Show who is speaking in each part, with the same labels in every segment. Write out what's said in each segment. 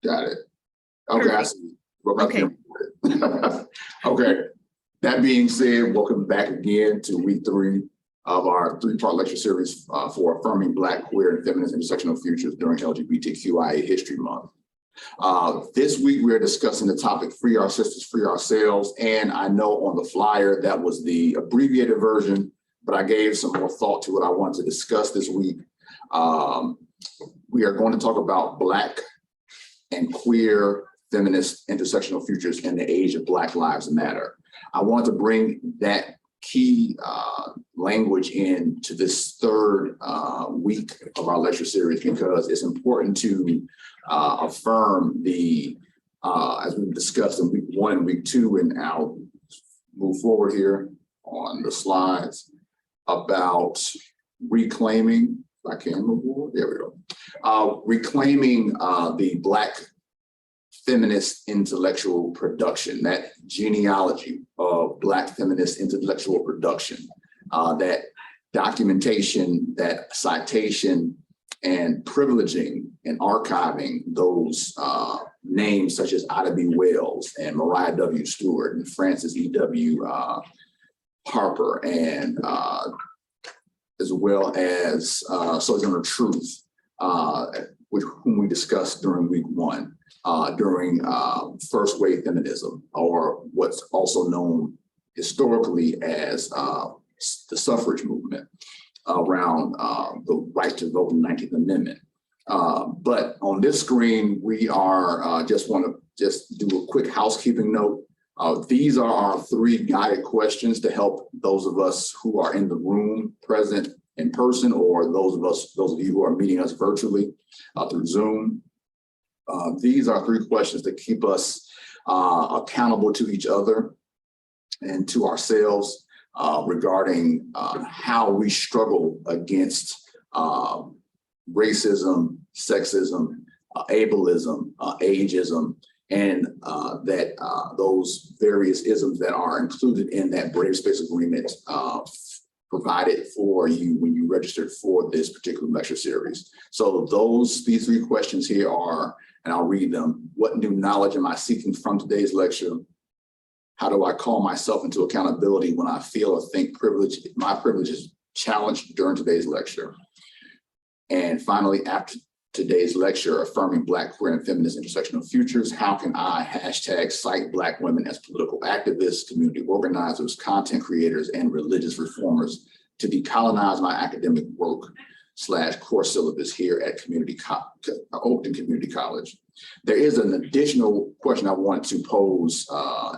Speaker 1: Got it. Okay, I see.
Speaker 2: Okay.
Speaker 1: Okay. That being said, welcome back again to week 3 of our 3-part lecture series for Affirming Black, Queer, and Feminist Intersectional Futures during LGBTQIA History Month. This week, we're discussing the topic, Free Our Sisters, Free Ourselves. And I know on the flyer, that was the abbreviated version, but I gave some more thought to what I wanted to discuss this week. We are going to talk about Black and queer, feminist, intersectional futures in the age of Black Lives Matter. I want to bring that key language into this 3rd week of our lecture series because it's important to affirm the, as we've discussed in week 1 and week 2, and I'll move forward here on the slides about reclaiming, if I can move forward, there we go. Reclaiming the Black feminist intellectual production, that genealogy of Black feminist intellectual production, that documentation, that citation, and privileging and archiving those names such as Ida B. Wells and Mariah W. Stewart and Frances E.W. Harper, and as well as Sojourner Truth, whom we discussed during week 1. During first wave feminism, or what's also known historically as the suffrage movement around the right to vote in the 19th Amendment. But on this screen, we are want to do a quick housekeeping note. These are our 3 guided questions to help those of us who are in the room present in person, or those of you who are meeting us virtually through Zoom. These are 3 questions that keep us accountable to each other and to ourselves regarding how we struggle against racism, sexism, ableism, ageism, and those various isms that are included in that Brave Space Agreement provided for you when you registered for this particular lecture series. So these 3 questions here are, and I'll read them. What new knowledge am I seeking from today's lecture? How do I call myself into accountability when I feel or think my privilege is challenged during today's lecture? And finally, after today's lecture, Affirming Black, Queer, and Feminist Intersectional Futures, how can I #cite Black women as political activists, community organizers, content creators, and religious reformers to decolonize my academic work / course syllabus here at Oakton Community College? There is an additional question I wanted to pose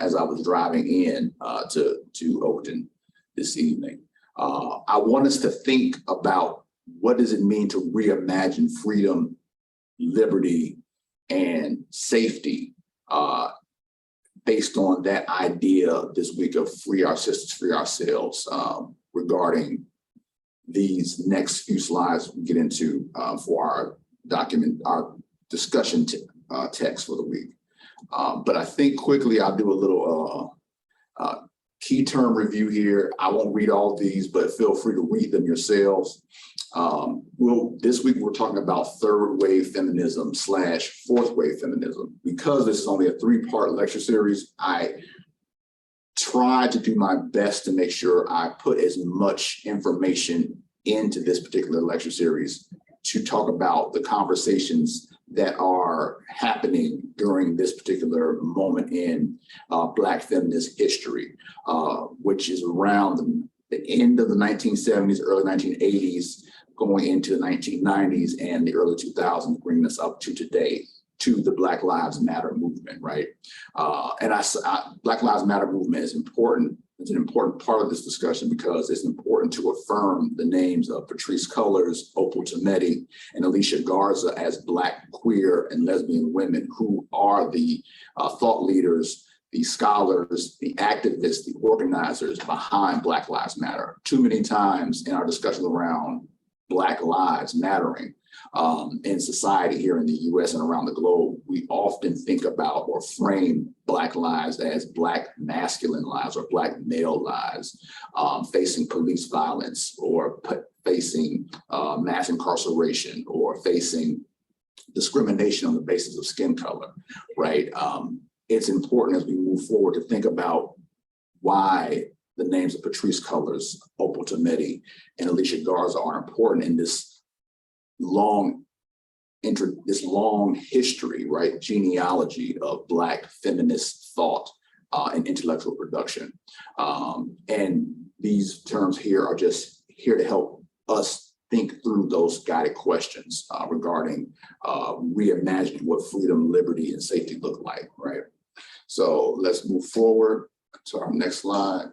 Speaker 1: as I was driving in to Oakton this evening. I want us to think about what does it mean to reimagine freedom, liberty, and safety based on that idea this week of Free Our Sisters, Free Ourselves, regarding these next few slides we get into for our discussion text for the week. But I think quickly I'll do a little key term review here. I won't read all these, but feel free to read them yourselves. This week we're talking about 3rd wave feminism / 4th wave feminism. Because this is only a 3-part lecture series, I try to do my best to make sure I put as much information into this particular lecture series to talk about the conversations that are happening during this particular moment in Black feminist history, which is around the end of the 1970s, early 1980s, going into the 1990s and the early 2000s, bringing us up to today, to the Black Lives Matter movement, right? Black Lives Matter movement is important. It's an important part of this discussion because it's important to affirm the names of Patrisse Cullors, Opal Tometi, and Alicia Garza as Black, queer, and lesbian women who are the thought leaders, the scholars, the activists, the organizers behind Black Lives Matter. Too many times in our discussion around Black lives mattering in society here in the US and around the globe, we often think about or frame Black lives as Black masculine lives or Black male lives, facing police violence or facing mass incarceration or facing discrimination on the basis of skin color, right? It's important as we move forward to think about why the names of Patrisse Cullors, Opal Tometi, and Alicia Garza are important in this long history, right, genealogy of Black feminist thought and intellectual production. And these terms here are just here to help us think through those guided questions regarding reimagining what freedom, liberty, and safety look like, right? So let's move forward to our next slide.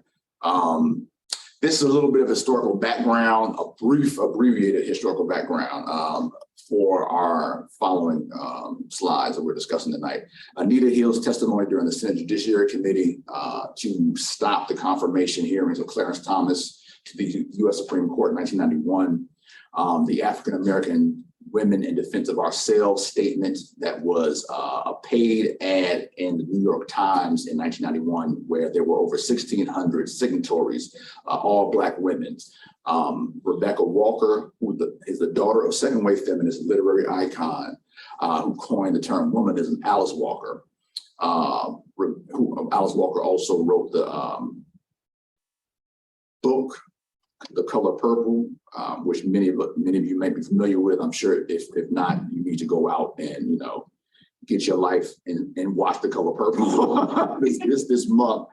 Speaker 1: This is a little bit of historical background, a brief abbreviated historical background for our following slides that we're discussing tonight. Anita Hill's testimony during the Senate Judiciary Committee to stop the confirmation hearings of Clarence Thomas to the U.S. Supreme Court in 1991. The African American Women in Defense of Ourselves statement that was a paid ad in the New York Times in 1991, where there were over 1,600 signatories, all Black women. Rebecca Walker, who is the daughter of second wave feminist literary icon, who coined the term womanism, Alice Walker. Alice Walker also wrote the book, The Color Purple, which many of you may be familiar with. I'm sure if not, you need to go out and get your life and watch The Color Purple this month,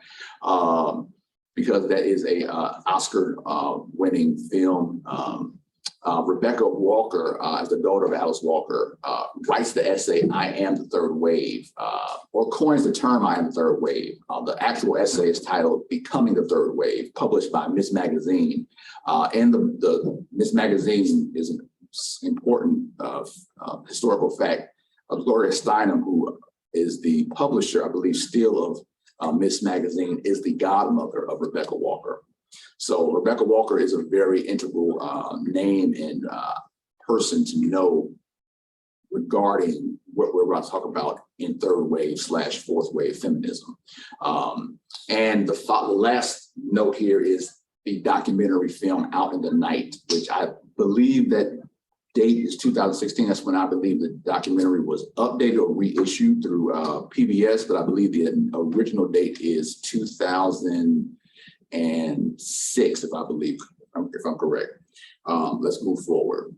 Speaker 1: because that is a Oscar winning film. Rebecca Walker, as the daughter of Alice Walker, writes the essay, I Am the Third Wave, or coins the term I Am the Third Wave. The actual essay is titled Becoming the Third Wave, published by Ms. Magazine. And the Ms. Magazine is an important historical fact. Gloria Steinem, who is the publisher, I believe, still of Ms. Magazine, is the godmother of Rebecca Walker. So Rebecca Walker is a very integral name and person to know regarding what we're about to talk about in third wave / fourth wave feminism. And the last note here is the documentary film Out in the Night, which I believe that date is 2016. That's when I believe the documentary was updated or reissued through PBS, but I believe the original date is 2006, if I'm correct. Let's move forward.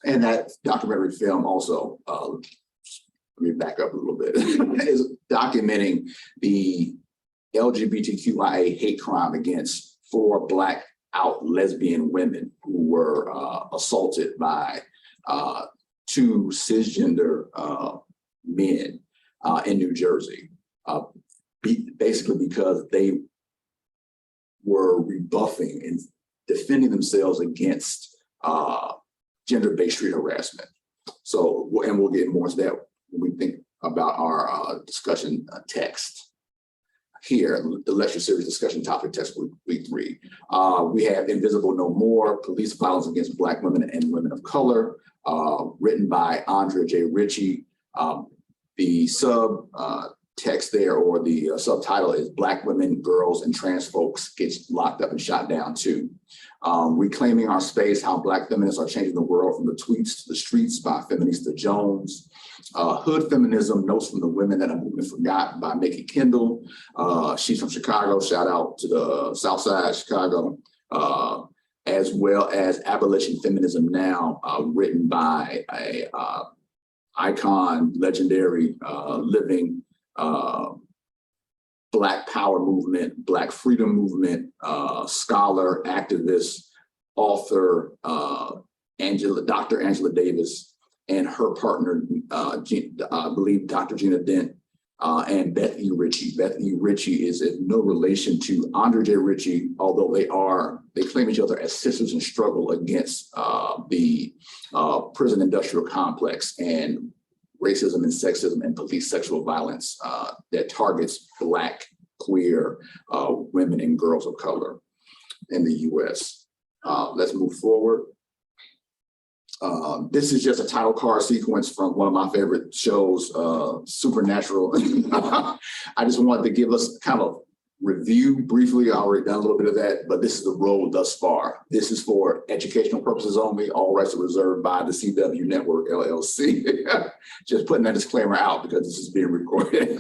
Speaker 1: And that documentary film also, let me back up a little bit, is documenting the LGBTQIA hate crime against 4 Black out lesbian women who were assaulted by 2 cisgender men in New Jersey, basically because they were rebuffing and defending themselves against gender-based street harassment. So, and we'll get more into that when we think about our discussion text here, the lecture series discussion topic text week 3. We have Invisible No More, Police Violence Against Black Women and Women of Color, written by Andrea J. Ritchie. The text there, or the subtitle, is Black Women, Girls, and Trans Folks Get Locked Up and Shot Down Too. Reclaiming Our Space, How Black Feminists Are Changing the World from the Tweets to the Streets by Feminista Jones. Hood Feminism, Notes from the Women That Have Been Forgotten by Mickey Kendall. She's from Chicago, shout out to the South Side, Chicago. As well as Abolition Feminism Now, written by a icon, legendary, living Black Power movement, Black Freedom movement, scholar, activist, author, Dr. Angela Davis, and her partner, I believe Dr. Gina Dent, and Beth E. Ritchie. Beth E. Ritchie is in no relation to Andrea J. Ritchie, although they claim each other as sisters in struggle against the prison industrial complex and racism and sexism and police sexual violence that targets Black, queer women and girls of color in the US. Let's move forward. This is just a title card sequence from one of my favorite shows, Supernatural. I just wanted to give us kind of review briefly. I already done a little bit of that, but this is the road thus far. This is for educational purposes only. All rights are reserved by the CW Network, LLC. Just putting that disclaimer out because this is being recorded.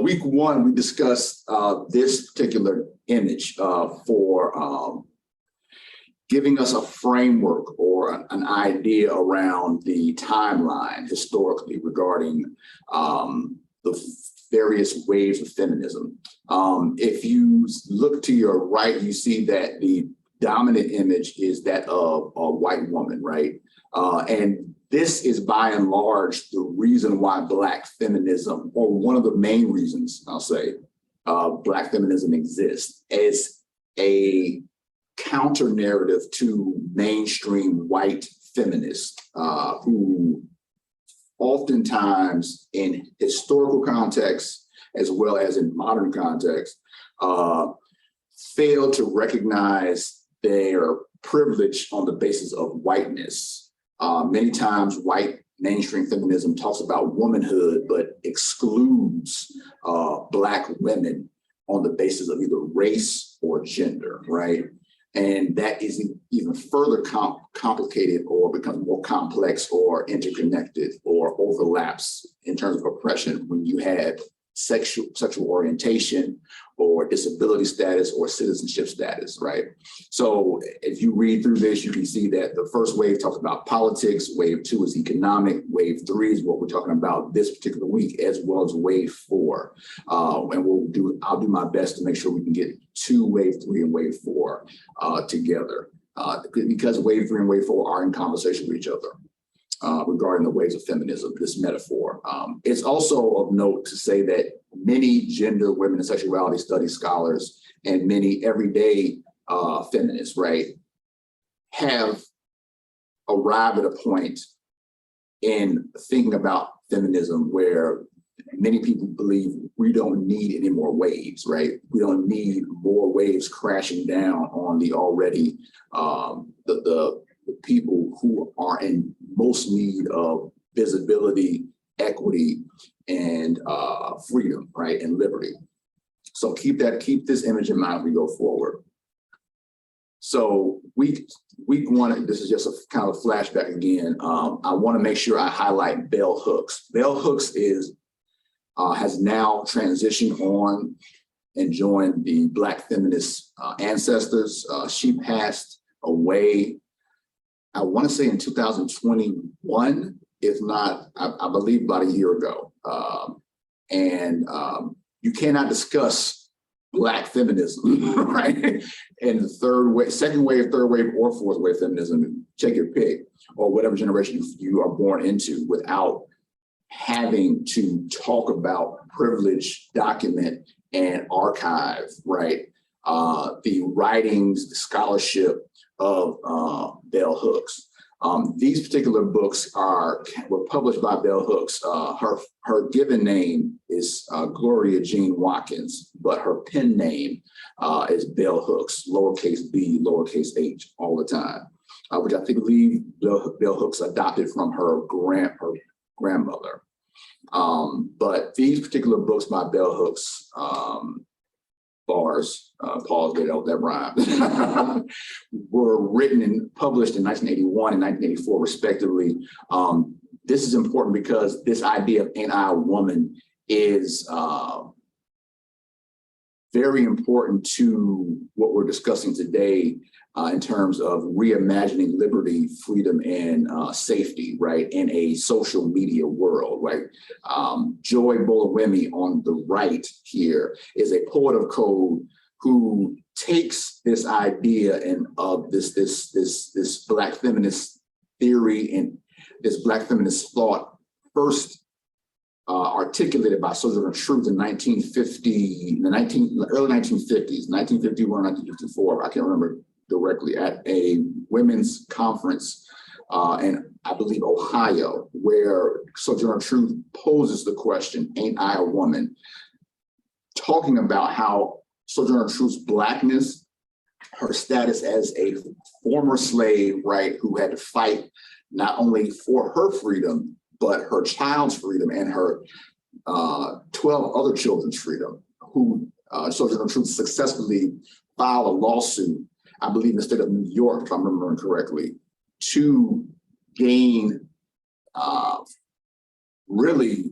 Speaker 1: Week one, we discussed this particular image for giving us a framework or an idea around the timeline historically regarding the various waves of feminism. If you look to your right, you see that the dominant image is that of a white woman, right? And this is by and large the reason why Black feminism, or one of the main reasons, I'll say, Black feminism exists as a counter narrative to mainstream white feminists who oftentimes in historical context, as well as in modern context, fail to recognize their privilege on the basis of whiteness. Many times white mainstream feminism talks about womanhood, but excludes Black women on the basis of either race or gender, right? And that is even further complicated or becomes more complex or interconnected or overlaps in terms of oppression when you have sexual orientation or disability status or citizenship status, right? So if you read through this, you can see that the first wave talks about politics, wave two is economic, wave three is what we're talking about this particular week, as well as wave four. And I'll do my best to make sure we can get to wave three and wave four together because wave three and wave four are in conversation with each other. Regarding the waves of feminism, this metaphor. It's also of note to say that many gender, women, and sexuality studies scholars and many everyday feminists, right, have arrived at a point in thinking about feminism where many people believe we don't need any more waves, right? We don't need more waves crashing down on the already, the people who are in most need of visibility, equity, and freedom, right, and liberty. So keep this image in mind as we go forward. So week one, this is just a kind of flashback again. I want to make sure I highlight Bell Hooks. Bell Hooks has now transitioned on and joined the Black feminist ancestors. She passed away, I want to say in 2021, if not, I believe about a year ago. You cannot discuss Black feminism, right? And the third wave, second wave, third wave, or fourth wave feminism, check your pick, or whatever generation you are born into, without having to talk about privilege, document, and archive, right? The writings, the scholarship of Bell Hooks. These particular books were published by Bell Hooks. Her given name is Gloria Jean Watkins, but her pen name is Bell Hooks, lowercase b, lowercase h, all the time, which I believe Bell Hooks adopted from her grandmother. But these particular books by Bell Hooks, pause, get out that rhyme, were written and published in 1981 and 1984, respectively. This is important because this idea of ain't I a woman is very important to what we're discussing today in terms of reimagining liberty, freedom, and safety, right, in a social media world, right? Joy Bolawemi on the right here is a poet of code who takes this idea and of this Black feminist theory and this Black feminist thought first articulated by Sojourner Truth in 1950, early 1950s, 1951, 1954, I can't remember directly, at a women's conference in, I believe, Ohio, where Sojourner Truth poses the question, ain't I a woman? Talking about how Sojourner Truth's Blackness, her status as a former slave, right, who had to fight not only for her freedom, but her child's freedom and her 12 other children's freedom, who Sojourner Truth successfully filed a lawsuit, I believe in the state of New York, if I'm remembering correctly, to gain really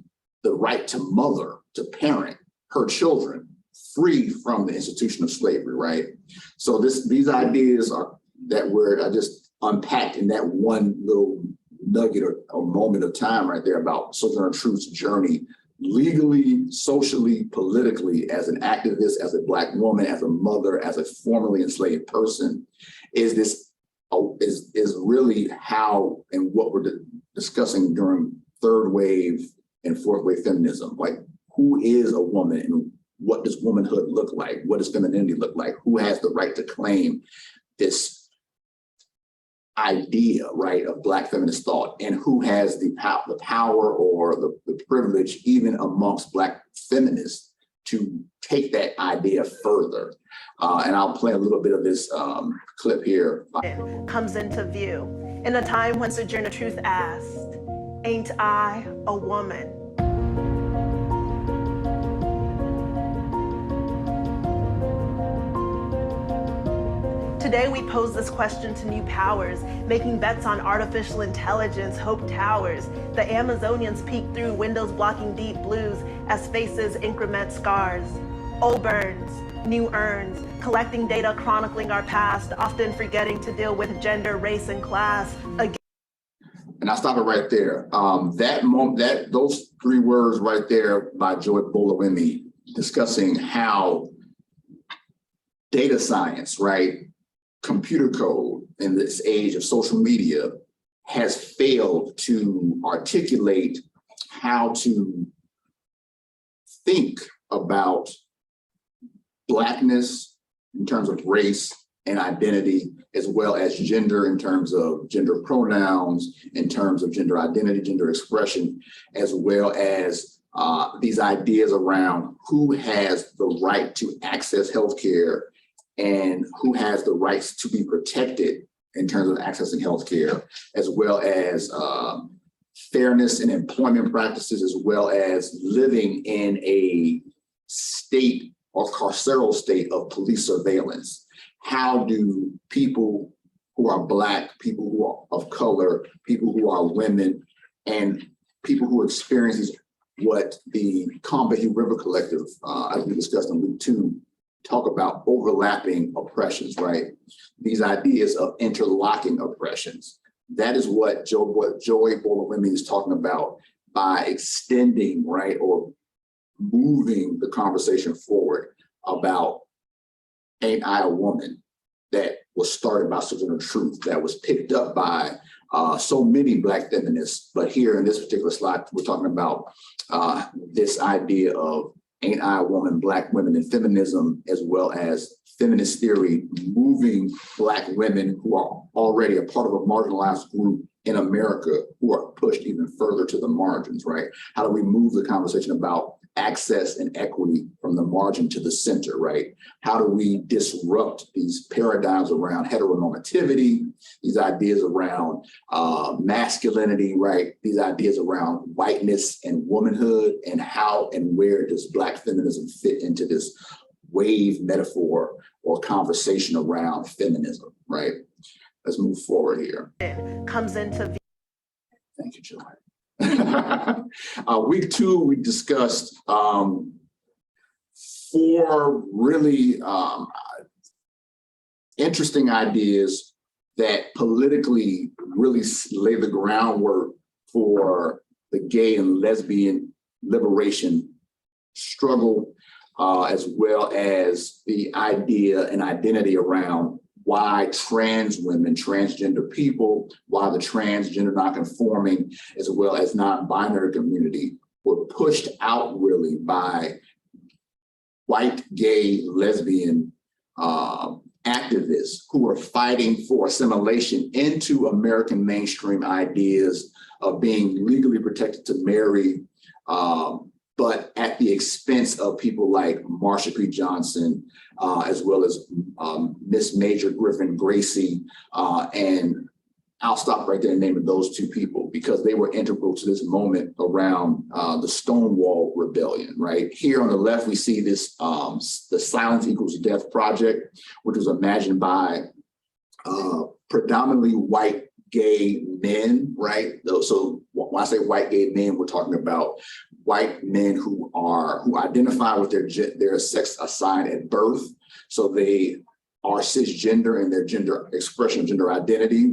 Speaker 1: the right to mother, to parent her children free from the institution of slavery, right? So these ideas are that were I just unpacked in that one little nugget or moment of time right there about Sojourner Truth's journey, legally, socially, politically, as an activist, as a Black woman, as a mother, as a formerly enslaved person, is really how and what we're discussing during third wave and fourth wave feminism. Like, who is a woman and what does womanhood look like? What does femininity look like? Who has the right to claim this idea, right, of Black feminist thought, and who has the power or the privilege, even amongst Black feminists, to take that idea further. And I'll play a little bit of this clip here.
Speaker 2: Comes into view in a time when Sojourner Truth asked, "Ain't I a woman?" Today, we pose this question to new powers, making bets on artificial intelligence, hope towers. The Amazonians peek through windows blocking deep blues as faces increment scars. Old burns, new urns, collecting data chronicling our past, often forgetting to deal with gender, race, and class.
Speaker 1: And I'll stop it right there. Those three words right there by Joy Bolawemi discussing how data science, right, computer code in this age of social media has failed to articulate how to think about Blackness in terms of race and identity, as well as gender in terms of gender pronouns, in terms of gender identity, gender expression, as well as these ideas around who has the right to access healthcare and who has the rights to be protected in terms of accessing healthcare, as well as fairness in employment practices, as well as living in a state or carceral state of police surveillance. How do people who are Black, people who are of color, people who are women, and people who experience what the Combahee River Collective, as we discussed in week 2, talk about overlapping oppressions, right? These ideas of interlocking oppressions. That is what Joy Bolawemi is talking about by extending, right, or moving the conversation forward about Ain't I a Woman, that was started by Sojourner Truth, that was picked up by so many Black feminists. But here in this particular slide, we're talking about this idea of Ain't I a Woman, Black women and feminism, as well as feminist theory, moving Black women who are already a part of a marginalized group in America who are pushed even further to the margins, right? How do we move the conversation about access and equity from the margin to the center, right? How do we disrupt these paradigms around heteronormativity, these ideas around masculinity, right? These ideas around whiteness and womanhood, and how and where does Black feminism fit into this wave metaphor or conversation around feminism, right? Let's move forward here.
Speaker 2: Comes into view.
Speaker 1: Thank you, Joy. Week 2, we discussed 4 really interesting ideas that politically really lay the groundwork for the gay and lesbian liberation struggle, as well as the idea and identity around why trans women, transgender people, why the transgender non-conforming, as well as non-binary community were pushed out really by white, gay, lesbian activists who were fighting for assimilation into American mainstream ideas of being legally protected to marry, but at the expense of people like Marsha P. Johnson, as well as Miss Major Griffin Gracie, and I'll stop right there and name those two people because they were integral to this moment around the Stonewall Rebellion, right? Here on the left, we see this, the Silence Equals Death project, which was imagined by predominantly white gay men, right? So when I say white gay men, we're talking about white men who identify with their sex assigned at birth. So they are cisgender in their gender expression, gender identity.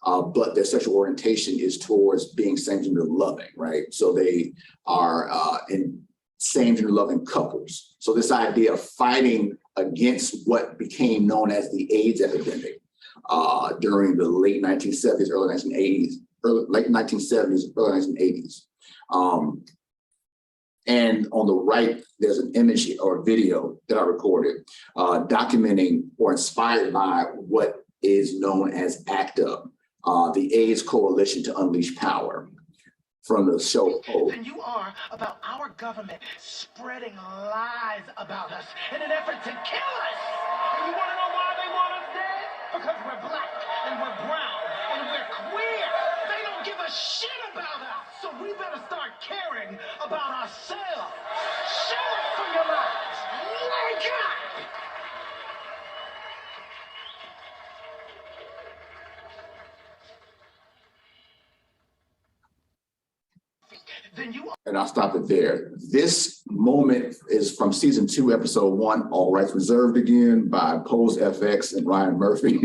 Speaker 1: But their sexual orientation is towards being same-gender loving, right? So they are in same-gender loving couples. So this idea of fighting against what became known as the AIDS epidemic during the late 1970s, early 1980s, late 1970s, early 1980s. And on the right, there's an image or a video that I recorded documenting or inspired by what is known as ACT UP, the AIDS Coalition to Unleash Power, from the show.
Speaker 3: Than you are about our government spreading lies about us in an effort to kill us. And you want to know why they want us dead? Because we're black and we're brown and we're queer. They don't give a shit about us. So we better start caring about ourselves. Show up for your lives. Wake up!
Speaker 1: And I'll stop it there. This moment is from season 2, episode 1, All Rights Reserved again by Pose FX and Ryan Murphy.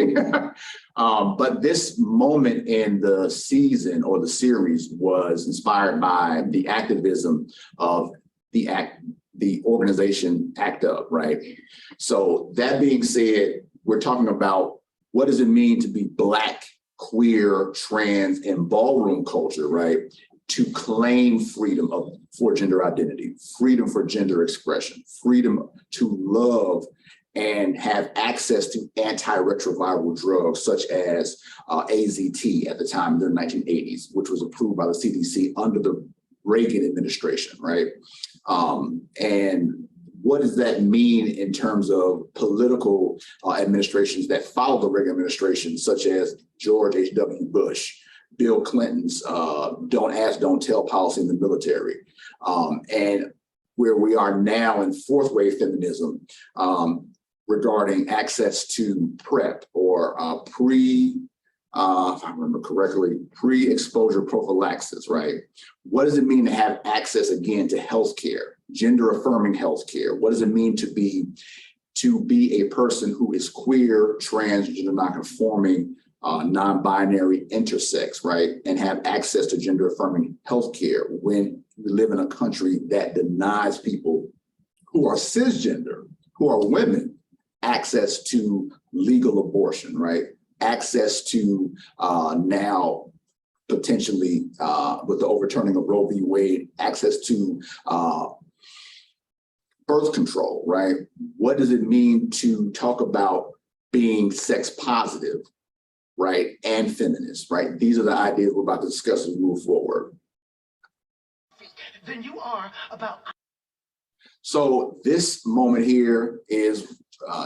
Speaker 1: But this moment in the season or the series was inspired by the activism of the organization ACT UP, right? So that being said, we're talking about what does it mean to be Black, queer, trans, and ballroom culture, right? To claim freedom for gender identity, freedom for gender expression, freedom to love and have access to antiretroviral drugs such as AZT at the time in the 1980s, which was approved by the CDC under the Reagan administration, right? And what does that mean in terms of political administrations that followed the Reagan administration, such as George H.W. Bush, Bill Clinton's don't ask, don't tell policy in the military, and where we are now in fourth wave feminism regarding access to PrEP or if I remember correctly, pre-exposure prophylaxis, right? What does it mean to have access again to healthcare, gender affirming healthcare? What does it mean to be a person who is queer, trans, gender nonconforming, non-binary, intersex, right? And have access to gender affirming healthcare when we live in a country that denies people who are cisgender, who are women, access to legal abortion, right? Access to now potentially with the overturning of Roe v. Wade, access to birth control, right? What does it mean to talk about being sex positive, right, and feminist, right? These are the ideas we're about to discuss as we move forward.
Speaker 3: Than you are about.
Speaker 1: So this moment here is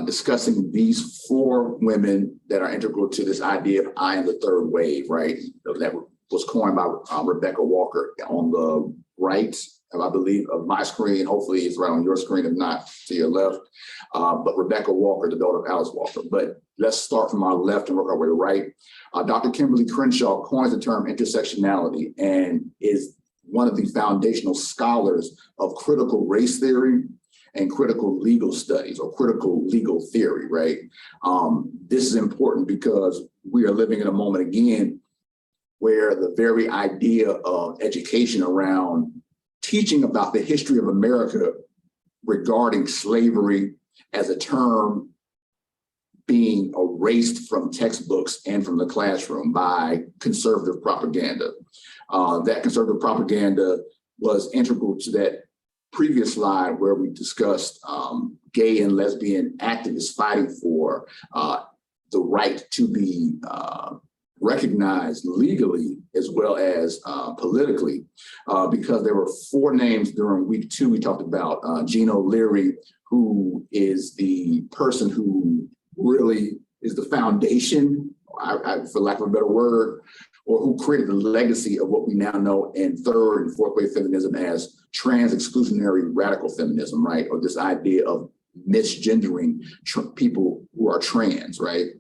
Speaker 1: discussing these 4 women that are integral to this idea of I am the third wave, right? That was coined by Rebecca Walker on the right, I believe, of my screen. Hopefully it's right on your screen, if not to your left. But Rebecca Walker, the daughter of Alice Walker. But let's start from our left and work our way to right. Dr. Kimberly Crenshaw coins the term intersectionality and is one of the foundational scholars of critical race theory and critical legal studies or critical legal theory, right? This is important because we are living in a moment again where the very idea of education around teaching about the history of America regarding slavery as a term being erased from textbooks and from the classroom by conservative propaganda. That conservative propaganda was integral to that previous slide where we discussed gay and lesbian activists fighting for the right to be recognized legally as well as politically, because there were 4 names during week 2. We talked about Gino Leary, who is the person who really is the foundation for lack of a better word, or who created the legacy of what we now know in third and fourth wave feminism as trans exclusionary radical feminism, right? Or this idea of misgendering people who are trans, right?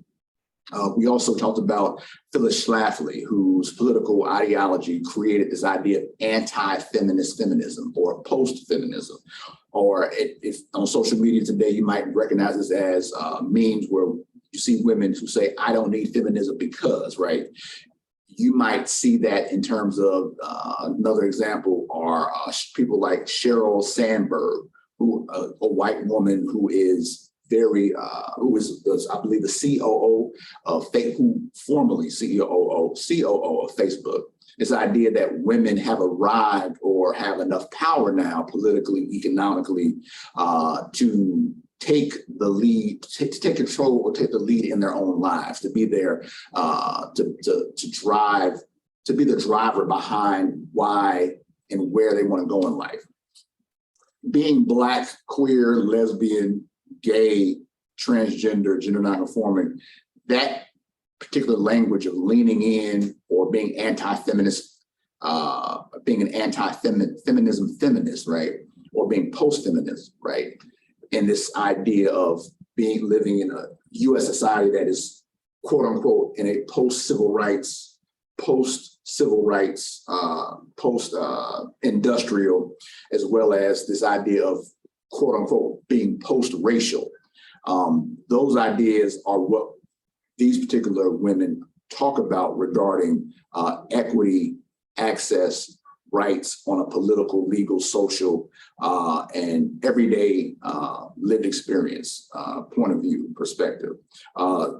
Speaker 1: We also talked about Phyllis Schlafly, whose political ideology created this idea of anti-feminist feminism or post-feminism. Or if on social media today, you might recognize this as memes where you see women who say, I don't need feminism because, right? You might see that in terms of another example are people like Sheryl Sandberg, who a white woman who is who is, I believe, the COO of who formerly COO of Facebook. This idea that women have arrived or have enough power now, politically, economically, to take the lead, to take control or take the lead in their own lives, to be there, to drive, to be the driver behind why and where they want to go in life. Being Black, queer, lesbian, gay, transgender, gender nonconforming, that particular language of leaning in or being anti-feminist, being an anti-feminism feminist, right? Or being post-feminist, right? And this idea of living in a US society that is quote unquote in a post-civil rights, post-industrial, as well as this idea of quote unquote being post-racial. Those ideas are what these particular women talk about regarding equity, access, rights on a political, legal, social, and everyday lived experience point of view perspective.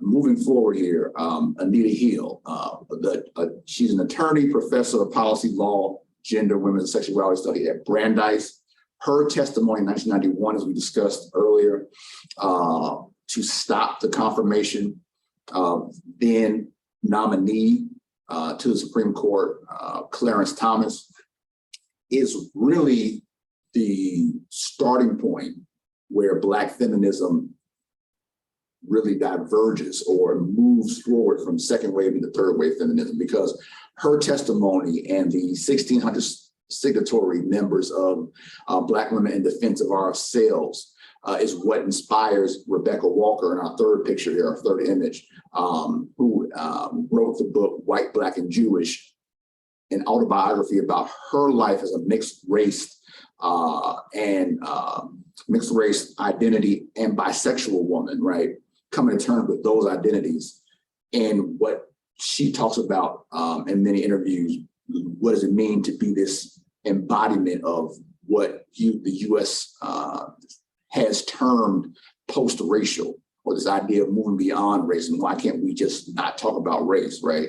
Speaker 1: Moving forward here, Anita Hill, she's an attorney, professor of policy law, gender, women's and sexuality study at Brandeis. Her testimony in 1991, as we discussed earlier, to stop the confirmation of then nominee to the Supreme Court, Clarence Thomas, is really the starting point where Black feminism really diverges or moves forward from second wave into third wave feminism, because her testimony and the 1,600 signatory members of Black Women in Defense of Ourselves is what inspires Rebecca Walker in our third picture here, our third image, who wrote the book White, Black, and Jewish, an autobiography about her life as a mixed race mixed race identity and bisexual woman, right? Coming to terms with those identities. And what she talks about in many interviews, what does it mean to be this embodiment of what the US has termed post-racial, or this idea of moving beyond race, and why can't we just not talk about race, right?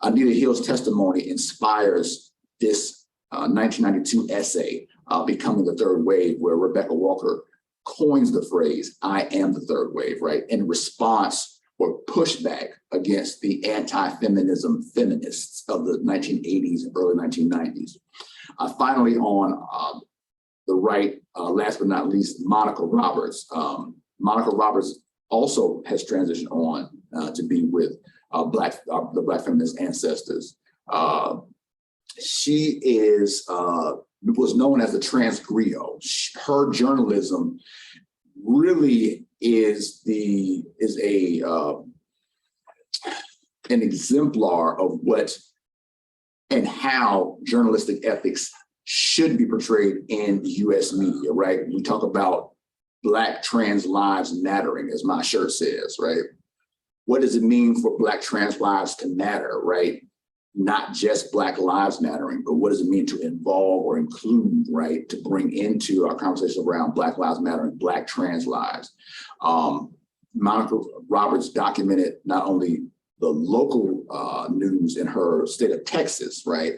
Speaker 1: Anita Hill's testimony inspires this 1992 essay, Becoming the Third Wave, where Rebecca Walker coins the phrase, I am the third wave, right? In response or pushback against the anti-feminism feminists of the 1980s and early 1990s. Finally, on the right, last but not least, Monica Roberts. Monica Roberts also has transitioned on to be with the Black feminist ancestors. She was known as the trans griot. Her journalism really is an exemplar of what and how journalistic ethics should be portrayed in US media, right? We talk about Black trans lives mattering, as my shirt says, right? What does it mean for Black trans lives to matter, right? Not just Black lives mattering, but what does it mean to involve or include, right? To bring into our conversation around Black lives matter and Black trans lives. Monica Roberts documented not only the local news in her state of Texas, right?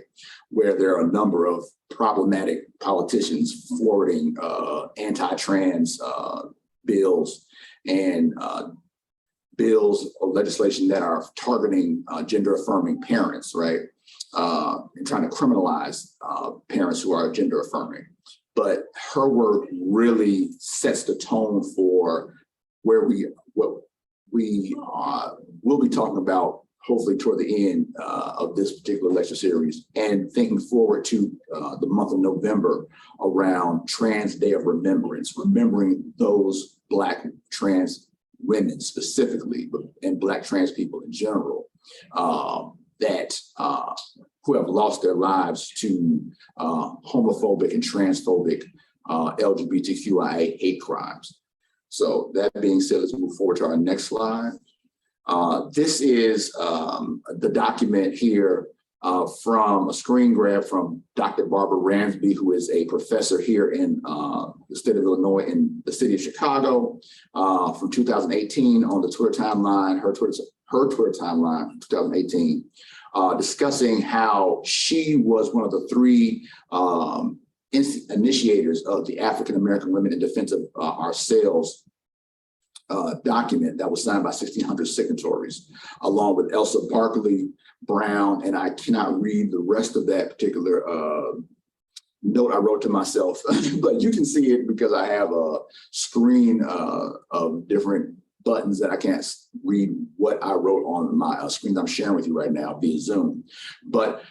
Speaker 1: Where there are a number of problematic politicians forwarding anti-trans bills and bills or legislation that are targeting gender-affirming parents, right? And trying to criminalize parents who are gender-affirming. But her work really sets the tone for where we we'll be talking about hopefully toward the end of this particular lecture series, and thinking forward to the month of November around Trans Day of Remembrance, remembering those Black trans women specifically, and Black trans people in general, that who have lost their lives to homophobic and transphobic LGBTQIA hate crimes. So that being said, let's move forward to our next slide. This is the document here from a screen grab from Dr. Barbara Ransby, who is a professor here in the state of Illinois in the city of Chicago, from 2018 on the Twitter timeline, her Twitter timeline from 2018, discussing how she was one of the three initiators of the African American Women in Defense of Ourselves document that was signed by 1,600 signatories, along with Elsa Barkley Brown, and I cannot read the rest of that particular note I wrote to myself, but you can see it because I have a screen of different buttons that I can't read what I wrote on my screen I'm sharing with you right now via Zoom. But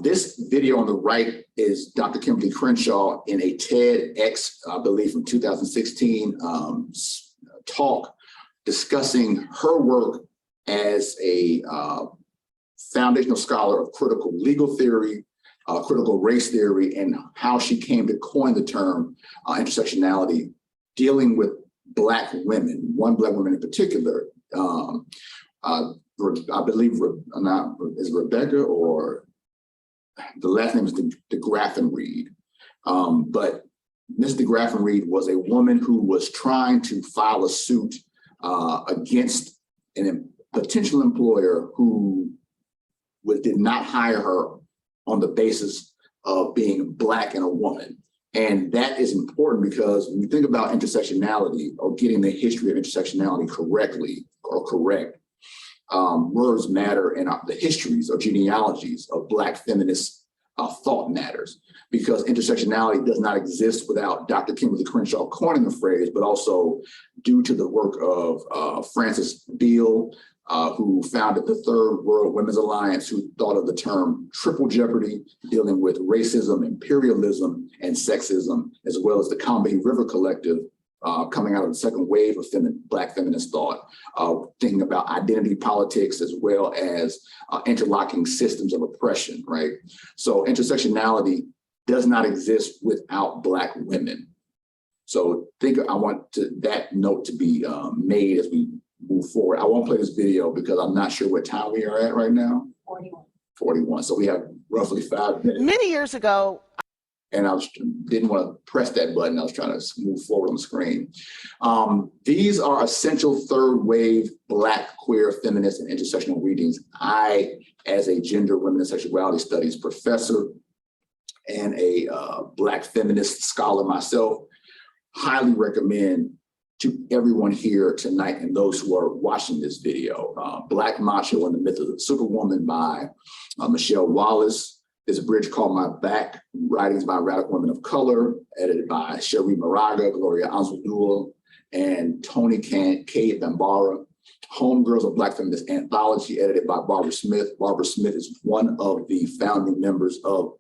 Speaker 1: this video on the right is Dr. Kimberly Crenshaw in a TEDx, I believe from 2016, talk discussing her work as a foundational scholar of critical legal theory, critical race theory, and how she came to coin the term intersectionality, dealing with Black women, one Black woman in particular. I believe, is Rebecca, or the last name is DeGraffenreid. Reed. But Ms. DeGraffenreid was a woman who was trying to file a suit against a potential employer who did not hire her on the basis of being Black and a woman. And that is important because when you think about intersectionality, or getting the history of intersectionality correctly or correct, words matter, and the histories or genealogies of Black feminist thought matters, because intersectionality does not exist without Dr. Kimberly Crenshaw coining the phrase, but also due to the work of Frances Beale, who founded the Third World Women's Alliance, who thought of the term triple jeopardy, dealing with racism, imperialism, and sexism, as well as the Combahee River Collective, coming out of the second wave of Black feminist thought, thinking about identity politics as well as interlocking systems of oppression, right? So intersectionality does not exist without Black women. So I want that note to be made as we move forward. I won't play this video because I'm not sure what time we are at right now. 41. So we have roughly 5 minutes.
Speaker 2: Many years ago,
Speaker 1: and I didn't want to press that button. I was trying to move forward on the screen. These are essential third wave Black, queer, feminist, and intersectional readings. I, as a gender, women, and sexuality studies professor and a Black feminist scholar myself, highly recommend to everyone here tonight and those who are watching this video. Black Macho and the Myth of the Superwoman by Michelle Wallace. There's a bridge called My Back, writings by radical women of color, edited by Cherie Moraga, Gloria Anzaldúa, and Toni Cade Bambara. Homegirls of Black Feminist Anthology, edited by Barbara Smith. Barbara Smith is one of the founding members of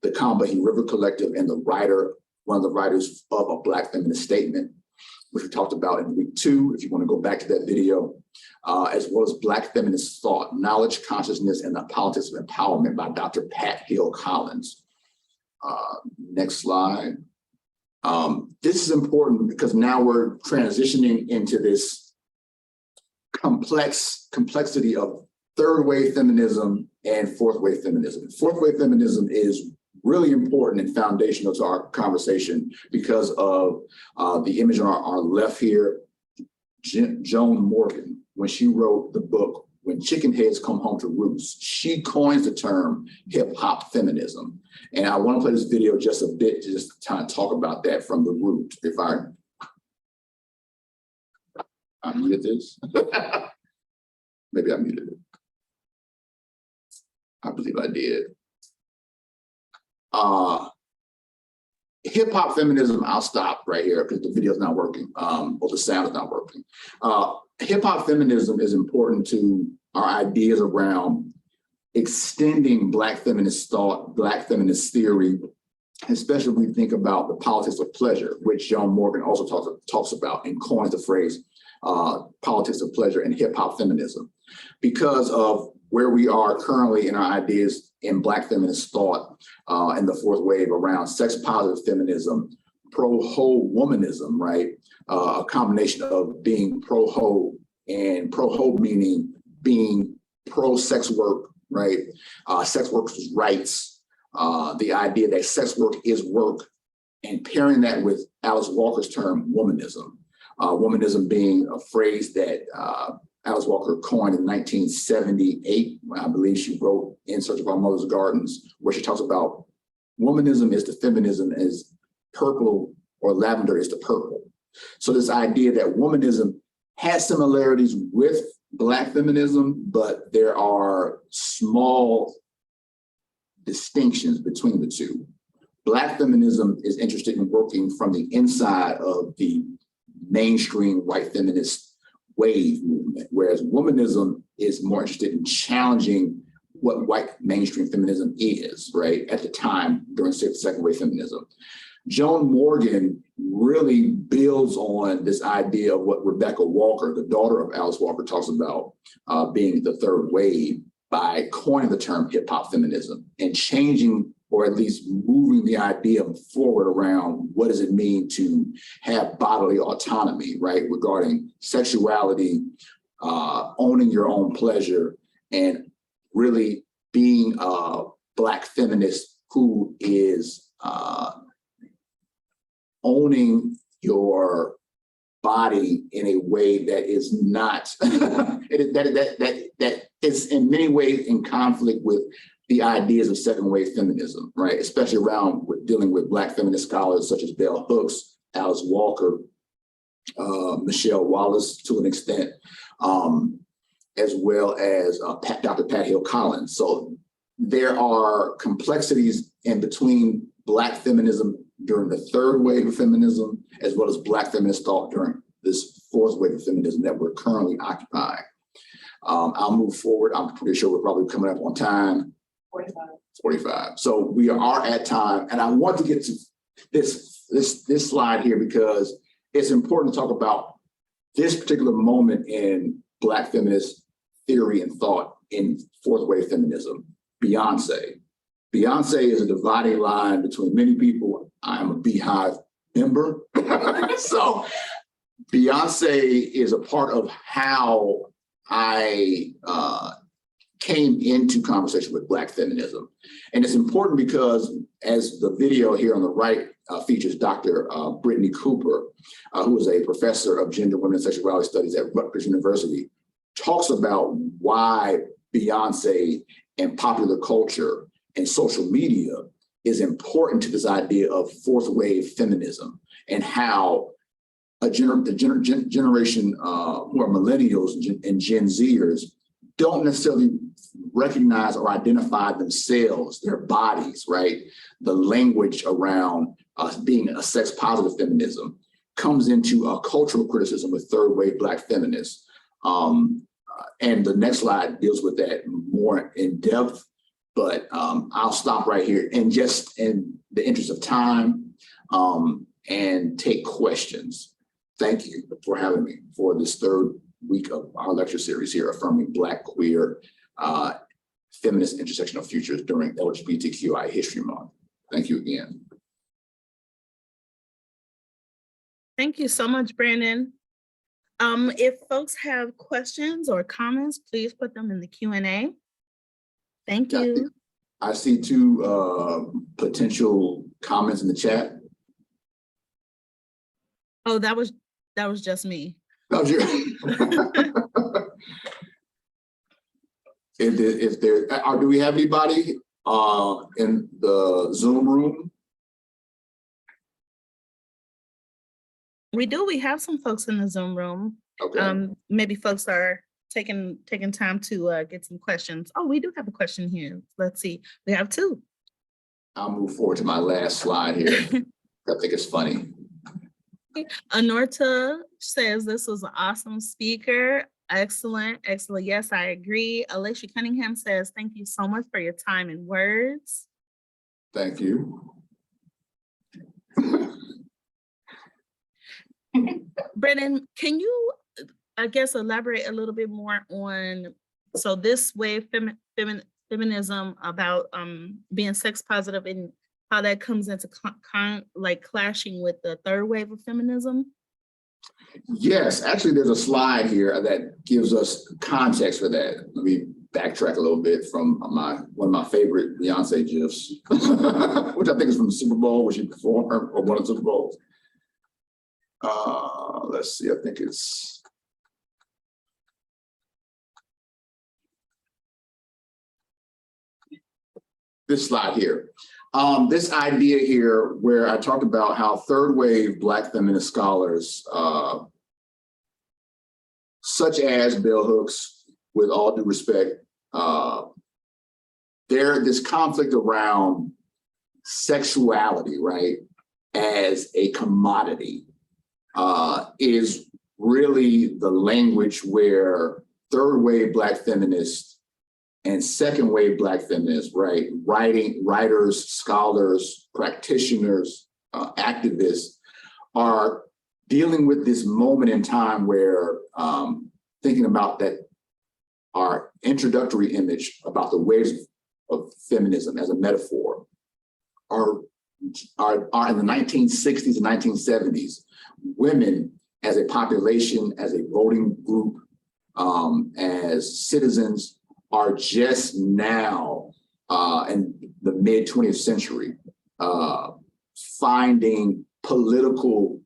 Speaker 1: the Combahee River Collective and one of the writers of A Black Feminist Statement, which we talked about in week 2, if you want to go back to that video, as well as Black Feminist Thought, Knowledge, Consciousness, and the Politics of Empowerment by Dr. Pat Hill Collins. Next slide. This is important because now we're transitioning into this complexity of third wave feminism and fourth wave feminism. Fourth wave feminism is really important and foundational to our conversation because of the image on our left here, Joan Morgan, when she wrote the book, When Chicken Heads Come Home to Roost, she coins the term hip hop feminism. And I want to play this video just a bit to just kind of talk about that from the root. If I muted this, maybe I muted it. I believe I did. hip hop feminism, I'll stop right here because the video's not working, or the sound is not working. Hip hop feminism is important to our ideas around extending Black feminist thought, Black feminist theory, especially when we think about the politics of pleasure, which John Morgan also talks about and coins the phrase politics of pleasure and hip hop feminism. Because of where we are currently in our ideas in Black feminist thought in the fourth wave around sex positive feminism, pro-ho womanism, right? A combination of being pro-ho and pro-ho meaning being pro-sex work, right? Sex workers' rights, the idea that sex work is work, and pairing that with Alice Walker's term, womanism. Womanism being a phrase that Alice Walker coined in 1978. I believe she wrote In Search of Our Mother's Gardens, where she talks about womanism is to feminism as purple or lavender is to purple. So this idea that womanism has similarities with Black feminism, but there are small distinctions between the two. Black feminism is interested in working from the inside of the mainstream white feminist wave movement, whereas womanism is more interested in challenging what white mainstream feminism is, right, at the time during second wave feminism. Joan Morgan really builds on this idea of what Rebecca Walker, the daughter of Alice Walker, talks about being the third wave by coining the term hip hop feminism and changing, or at least moving the idea forward around what does it mean to have bodily autonomy, right, regarding sexuality, owning your own pleasure, and really being a Black feminist who is owning your body in a way that is not, that is in many ways in conflict with the ideas of second wave feminism, right? Especially around dealing with Black feminist scholars such as Bell Hooks, Alice Walker, Michelle Wallace to an extent, as well as Dr. Pat Hill Collins. So there are complexities in between Black feminism during the third wave of feminism, as well as Black feminist thought during this fourth wave of feminism that we're currently occupying. I'll move forward. I'm pretty sure we're probably coming up on time. 45. So we are at time, and I want to get to this slide here because it's important to talk about this particular moment in Black feminist theory and thought in fourth wave feminism. Beyonce. Beyonce is a dividing line between many people. I'm a Beehive member. So Beyonce is a part of how I came into conversation with Black feminism. And it's important because as the video here on the right features Dr. Brittany Cooper, who is a professor of gender, women, and sexuality studies at Rutgers University, talks about why Beyonce and popular culture and social media is important to this idea of fourth wave feminism and how the generation who are millennials and Gen Zers don't necessarily recognize or identify themselves, their bodies, right? The language around being a sex positive feminism comes into a cultural criticism with third wave Black feminists. And the next slide deals with that more in depth, but I'll stop right here and just in the interest of time and take questions. Thank you for having me for this third week of our lecture series here, Affirming Black, Queer, Feminist, Intersectional Futures during LGBTQI History Month. Thank you again.
Speaker 4: Thank you so much, Brandon. If folks have questions or comments, please put them in the Q&A. Thank you.
Speaker 1: I see two potential comments in the chat.
Speaker 4: Oh, that was just me.
Speaker 1: That was your. If there do we have anybody in the Zoom room?
Speaker 4: We do. We have some folks in the Zoom room.
Speaker 1: Okay.
Speaker 4: Maybe folks are taking time to get some questions. Oh, we do have a question here. Let's see. We have two.
Speaker 1: I'll move forward to my last slide here. I think it's funny.
Speaker 4: Anorta says this was an awesome speaker. Excellent, excellent. Yes, I agree. Alicia Cunningham says, thank you so much for your time and words.
Speaker 1: Thank you.
Speaker 4: Brennan, can you, I guess, elaborate a little bit more on, so this wave feminism about being sex positive and how that comes into like clashing with the third wave of feminism?
Speaker 1: Yes, actually, there's a slide here that gives us context for that. Let me backtrack a little bit from one of my favorite Beyonce gifs, which I think is from the Super Bowl, where she performed, or one of the Super Bowls. Let's see, I think it's this slide here. This idea here where I talked about how third wave Black feminist scholars, such as Bell Hooks, with all due respect, this conflict around sexuality, right, as a commodity, is really the language where third wave Black feminists and second wave Black feminists, right, writers, scholars, practitioners, activists are dealing with this moment in time where thinking about that, our introductory image about the waves of feminism as a metaphor are in the 1960s and 1970s, women as a population, as a voting group, as citizens, are just now in the mid 20th century finding political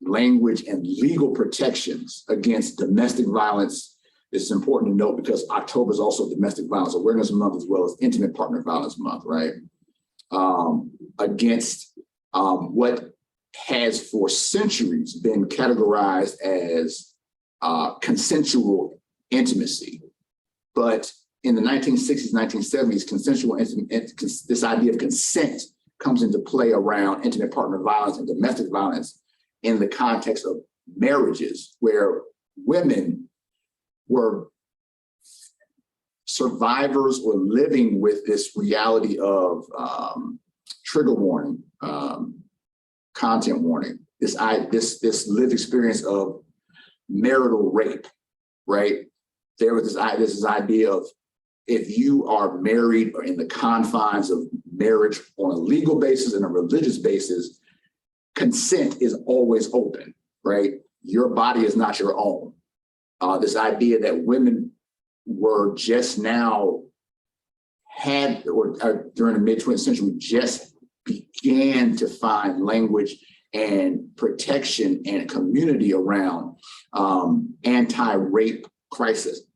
Speaker 1: language and legal protections against domestic violence. It's important to note because October is also Domestic Violence Awareness Month, as well as Intimate Partner Violence Month, right? Against what has for centuries been categorized as consensual intimacy. But in the 1960s, 1970s, consensual this idea of consent comes into play around intimate partner violence and domestic violence in the context of marriages, where women were survivors or living with this reality of trigger warning, content warning, this lived experience of marital rape, right? There was this idea of, if you are married or in the confines of marriage on a legal basis and a religious basis, consent is always open, right? Your body is not your own. This idea that women were just now during the mid 20th century, just began to find language and protection and community around anti-rape crisis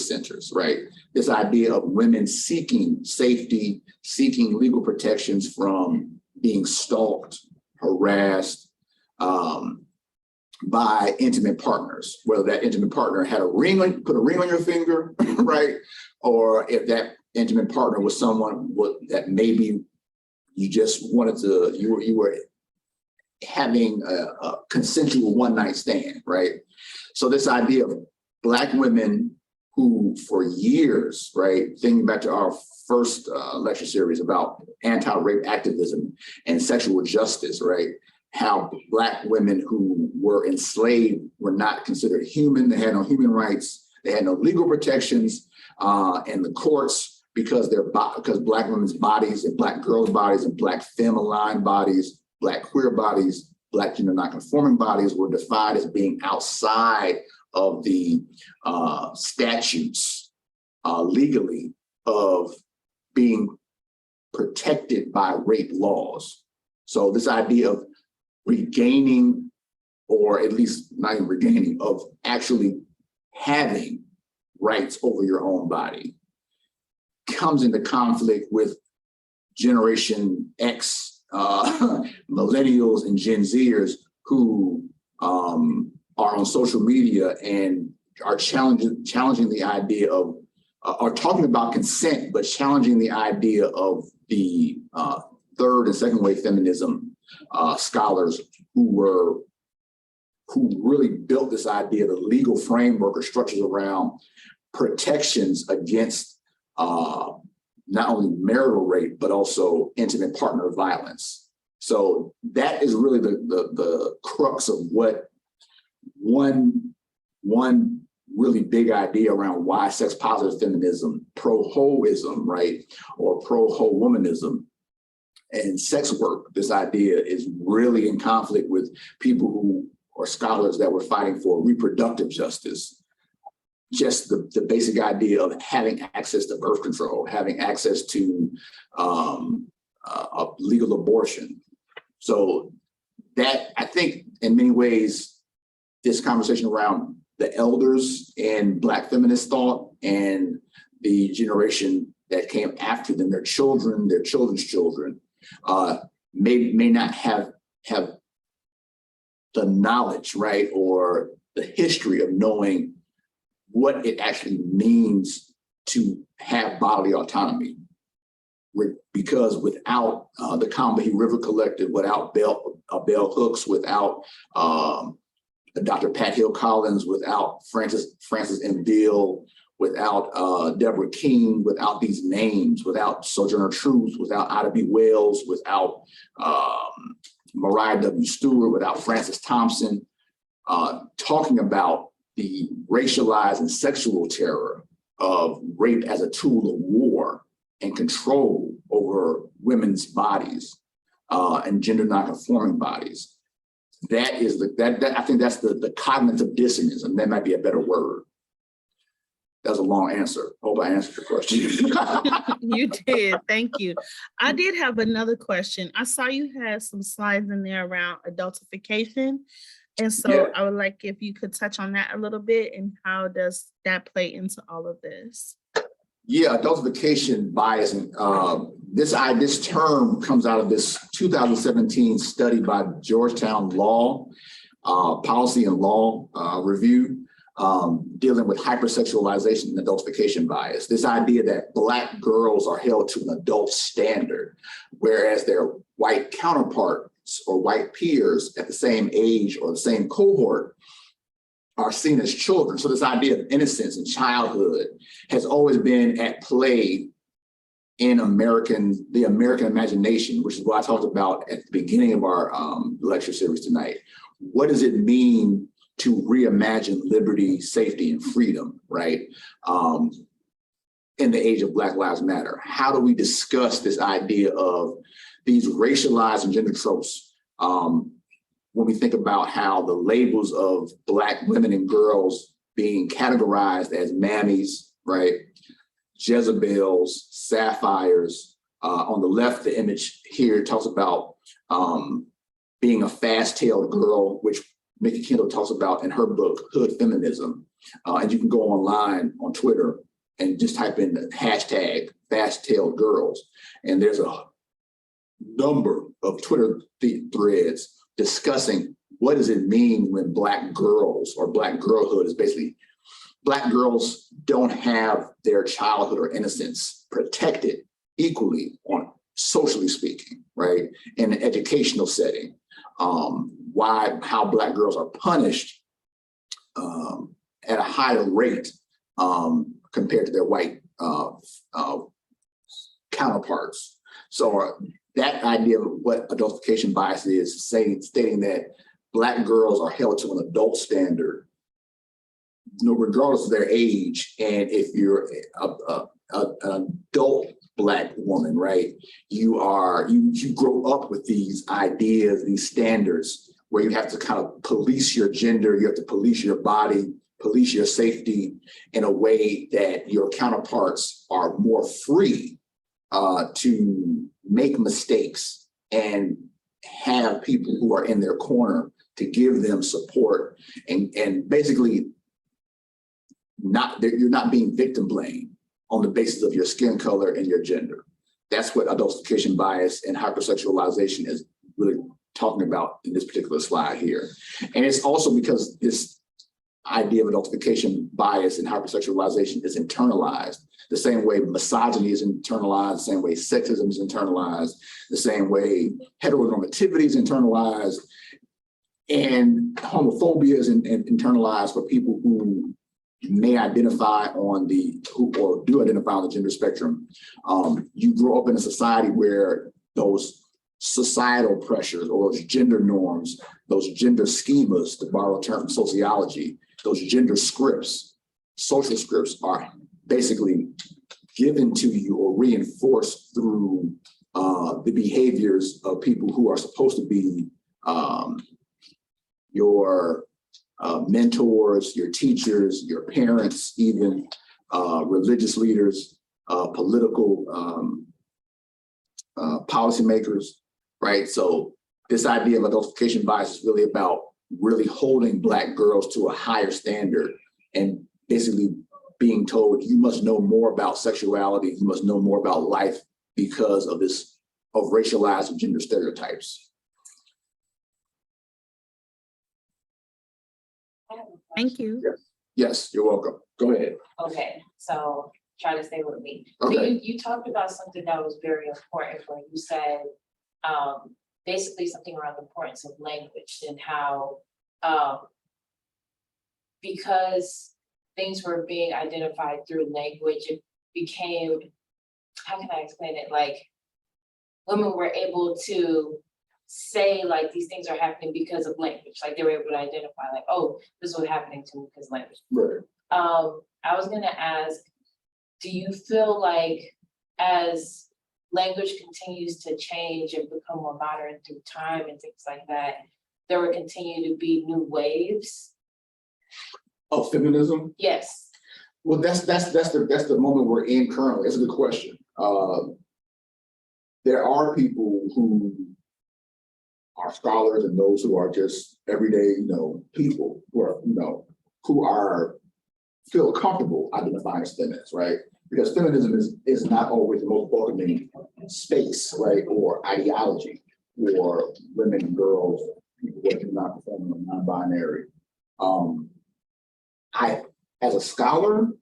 Speaker 1: centers, right? This idea of women seeking safety, seeking legal protections from being stalked, harassed by intimate partners, whether that intimate partner had put a ring on your finger, right? Or if that intimate partner was someone that maybe you just wanted to, you were having a consensual one-night stand, right? So this idea of Black women who for years, right, thinking back to our first lecture series about anti-rape activism and sexual justice, right, how Black women who were enslaved were not considered human. They had no human rights. They had no legal protections in the courts because Black women's bodies and Black girls' bodies and Black femme-aligned bodies, Black queer bodies, Black gender nonconforming bodies were defined as being outside of the statutes legally of being protected by rape laws. So this idea of regaining, or at least not even regaining, of actually having rights over your own body comes into conflict with Generation X, millennials and Gen Zers who are on social media and are challenging the idea of, are talking about consent, but challenging the idea of the third and second wave feminism scholars who really built this idea, the legal framework or structures around protections against not only marital rape, but also intimate partner violence. So that is really the crux of what one really big idea around why sex positive feminism, pro-hoism, right, or pro-whole womanism and sex work, this idea is really in conflict with people who are scholars that were fighting for reproductive justice. Just the basic idea of having access to birth control, having access to a legal abortion. So that, I think, in many ways, this conversation around the elders in Black feminist thought and the generation that came after them, their children, their children's children, may not have the knowledge, right, or the history of knowing what it actually means to have bodily autonomy. Because without the Combahee River Collective, without Bell Hooks, without Dr. Pat Hill Collins, without Francis M. Beale, without Deborah King, without these names, without Sojourner Truth, without Ida B. Wells, without Mariah W. Stewart, without Francis Thompson, talking about the racialized and sexual terror of rape as a tool of war and control over women's bodies and gender non-conforming bodies. That is I think that's the cognitive dissonance, and that might be a better word. That was a long answer. Hope I answered your question.
Speaker 4: You did. Thank you. I did have another question. I saw you had some slides in there around adultification. And so
Speaker 1: Yeah.
Speaker 4: I would like if you could touch on that a little bit, and how does that play into all of this?
Speaker 1: Yeah, adultification bias. This term comes out of this 2017 study by Georgetown Law, Policy and Law Review, dealing with hypersexualization and adultification bias. This idea that Black girls are held to an adult standard, whereas their white counterparts or white peers at the same age or the same cohort are seen as children. So this idea of innocence and childhood has always been at play in the American imagination, which is what I talked about at the beginning of our lecture series tonight. What does it mean to reimagine liberty, safety, and freedom, right? In the age of Black Lives Matter? How do we discuss this idea of these racialized and gender tropes when we think about how the labels of Black women and girls being categorized as mammies, right? Jezebels, sapphires. On the left, the image here talks about being a fast-tailed girl, which Nikki Kendall talks about in her book, Hood Feminism. And you can go online on Twitter and just type in the hashtag fast-tailed girls. And there's a number of Twitter threads discussing what does it mean when Black girls or Black girlhood is basically Black girls don't have their childhood or innocence protected equally, on socially speaking, right? In an educational setting. How Black girls are punished at a higher rate compared to their white counterparts. So that idea of what adultification bias is, stating that Black girls are held to an adult standard, regardless of their age. And if you're an adult Black woman, right, you grow up with these ideas, these standards, where you have to kind of police your gender, you have to police your body, police your safety in a way that your counterparts are more free to make mistakes and have people who are in their corner to give them support, and basically you're not being victim blamed on the basis of your skin color and your gender. That's what adultification bias and hypersexualization is really talking about in this particular slide here. And it's also because this idea of adultification bias and hypersexualization is internalized. The same way misogyny is internalized, the same way sexism is internalized, the same way heteronormativity is internalized, and homophobia is internalized for people who may identify or do identify on the gender spectrum. You grow up in a society where those societal pressures or those gender norms, those gender schemas, to borrow a term from sociology, those gender scripts, social scripts are basically given to you or reinforced through the behaviors of people who are supposed to be your mentors, your teachers, your parents, even religious leaders, political policymakers, right? So this idea of adultification bias is really about really holding Black girls to a higher standard and basically being told you must know more about sexuality, you must know more about life because of racialized gender stereotypes.
Speaker 4: Thank you.
Speaker 1: Yes, you're welcome. Go ahead.
Speaker 5: Okay, so try to stay with me.
Speaker 1: Okay.
Speaker 5: So you talked about something that was very important when you said basically something around the importance of language and how because things were being identified through language, it became, how can I explain it? Like women were able to say like these things are happening because of language. Like they were able to identify like, oh, this was happening to me because of language.
Speaker 1: Right.
Speaker 5: I was gonna ask, do you feel like as language continues to change and become more modern through time and things like that, there will continue to be new waves?
Speaker 1: Of feminism?
Speaker 5: Yes.
Speaker 1: Well, that's the moment we're in currently. That's a good question. There are people who are scholars and those who are just everyday, people who are feel comfortable identifying as feminists, right? Because feminism is not always the most welcoming space, right, or ideology for women and girls, people who are not performing or non-binary. As a scholar,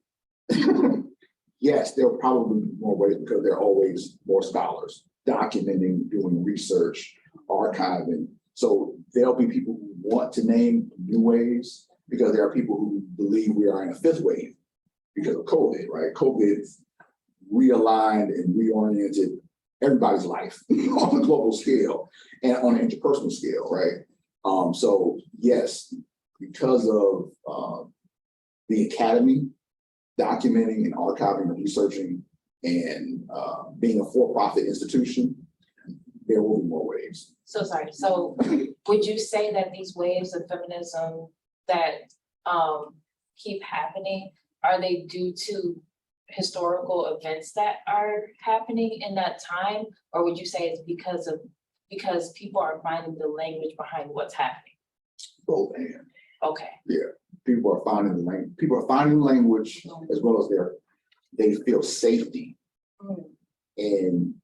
Speaker 1: yes, there'll probably be more ways because there are always more scholars documenting, doing research, archiving. So there'll be people who want to name new ways because there are people who believe we are in a fifth wave because of COVID, right? COVID realigned and reoriented everybody's life on a global scale and on an interpersonal scale, right? So yes, because of the academy documenting and archiving and researching and being a for-profit institution, there will be more waves.
Speaker 5: So sorry. So would you say that these waves of feminism that keep happening, are they due to historical events that are happening in that time? Or would you say it's because people are finding the language behind what's happening?
Speaker 1: Both and.
Speaker 5: Okay.
Speaker 1: Yeah. People are finding the language. People are finding language as well as they feel safety in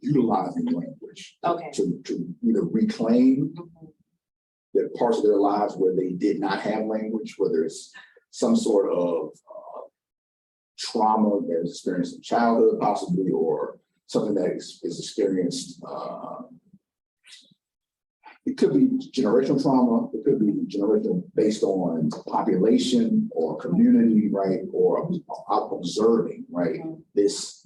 Speaker 1: utilizing language to either reclaim the parts of their lives where they did not have language, whether it's some sort of trauma that is experienced in childhood, possibly, or something that is experienced. It could be generational trauma. It could be generational based on population or community, right? Or observing, right? This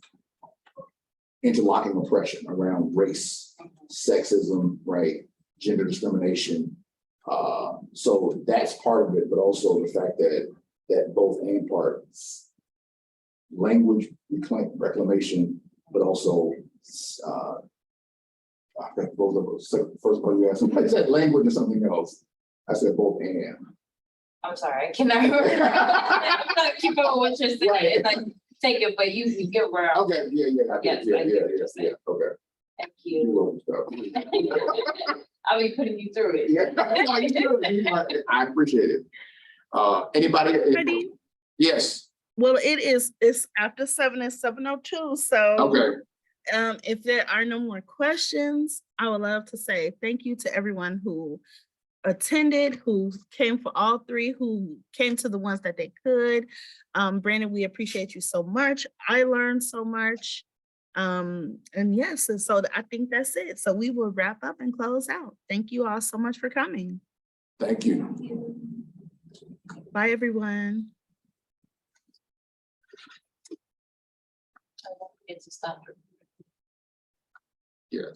Speaker 1: interlocking oppression around race, sexism, right? Gender discrimination. So that's part of it, but also the fact that both and parts, language reclamation, but also I think both of us. First part you asked, I said language or something else. I said both and.
Speaker 5: I'm sorry, I cannot remember. I'm not keeping with what you're saying.
Speaker 1: Right.
Speaker 5: It's like take it, but you get where I'm.
Speaker 1: Okay, yeah.
Speaker 5: Yes, I get what you're saying.
Speaker 1: Okay.
Speaker 5: Thank
Speaker 1: You
Speaker 5: you.
Speaker 1: welcome.
Speaker 5: I'll be putting you through it.
Speaker 1: Yeah, no, you do. I appreciate it. Anybody?
Speaker 4: Ready?
Speaker 1: Yes.
Speaker 4: Well, it's after 7, it's 7:02. So
Speaker 1: Okay.
Speaker 4: If there are no more questions, I would love to say thank you to everyone who attended, who came for all three, who came to the ones that they could. Brandon, we appreciate you so much. I learned so much. And yes, and so I think that's it. So we will wrap up and close out. Thank you all so much for coming.
Speaker 1: Thank you.
Speaker 4: Bye, everyone.
Speaker 5: I won't forget to stop.
Speaker 1: Yeah.